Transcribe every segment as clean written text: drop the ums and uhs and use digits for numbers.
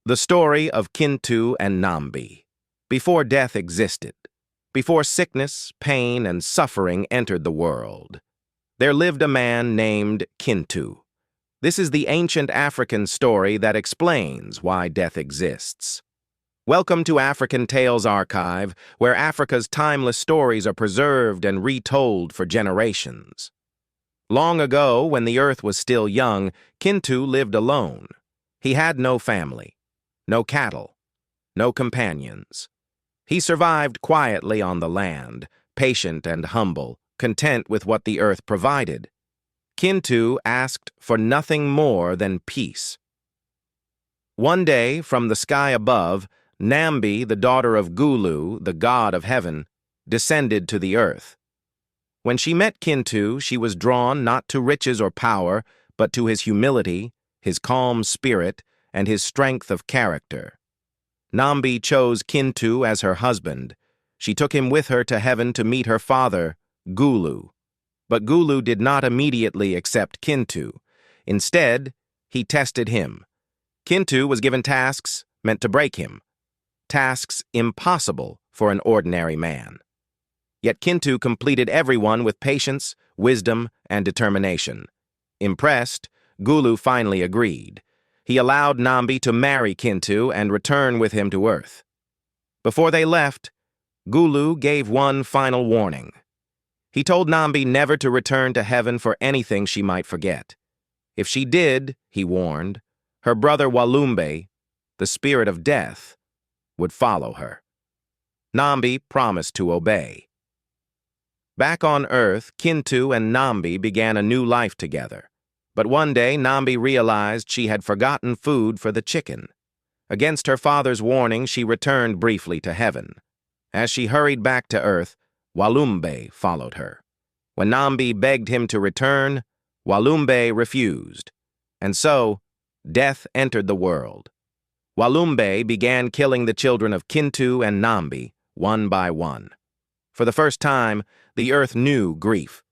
The story of Kintu and Nambi. Before death existed, before sickness, pain, and suffering entered the world, there lived a man named Kintu. This is the ancient African story that explains why death exists. Welcome to African Tales Archive, where Africa's timeless stories are preserved and retold for generations. Long ago, when the earth was still young, Kintu lived alone. He had no family, no cattle, no companions. He survived quietly on the land, patient and humble, content with what the earth provided. Kintu asked for nothing more than peace. One day, from the sky above, Nambi, the daughter of Gulu, the god of heaven, descended to the earth. When she met Kintu, she was drawn not to riches or power, but to his humility, his calm spirit, and his strength of character. Nambi chose Kintu as her husband. She took him with her to heaven to meet her father, Gulu. But Gulu did not immediately accept Kintu. Instead, he tested him. Kintu was given tasks meant to break him, tasks impossible for an ordinary man. Yet Kintu completed every one with patience, wisdom, and determination. Impressed, Gulu finally agreed. He allowed Nambi to marry Kintu and return with him to Earth. Before they left, Gulu gave one final warning. He told Nambi never to return to heaven for anything she might forget. If she did, he warned, her brother Walumbe, the spirit of death, would follow her. Nambi promised to obey. Back on Earth, Kintu and Nambi began a new life together. But one day, Nambi realized she had forgotten food for the chicken. Against her father's warning, she returned briefly to heaven. As she hurried back to Earth, Walumbe followed her. When Nambi begged him to return, Walumbe refused. And so, death entered the world. Walumbe began killing the children of Kintu and Nambi, one by one. For the first time, the earth knew grief.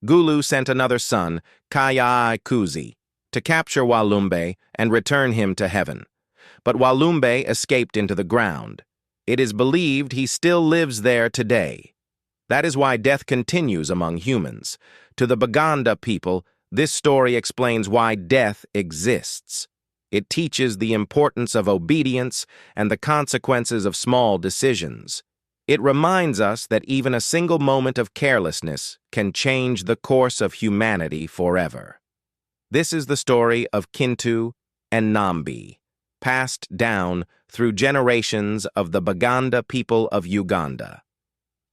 Gulu sent another son, Kuzi, to capture Walumbe and return him to heaven. But Walumbe escaped into the ground. It is believed he still lives there today. That is why death continues among humans. To the Baganda people, this story explains why death exists. It teaches the importance of obedience and the consequences of small decisions. It reminds us that even a single moment of carelessness can change the course of humanity forever. This is the story of Kintu and Nambi, passed down through generations of the Baganda People of Uganda.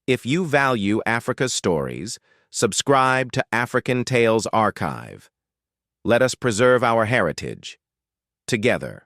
If you value Africa's stories, subscribe to African Tales Archive. Let us preserve our heritage together.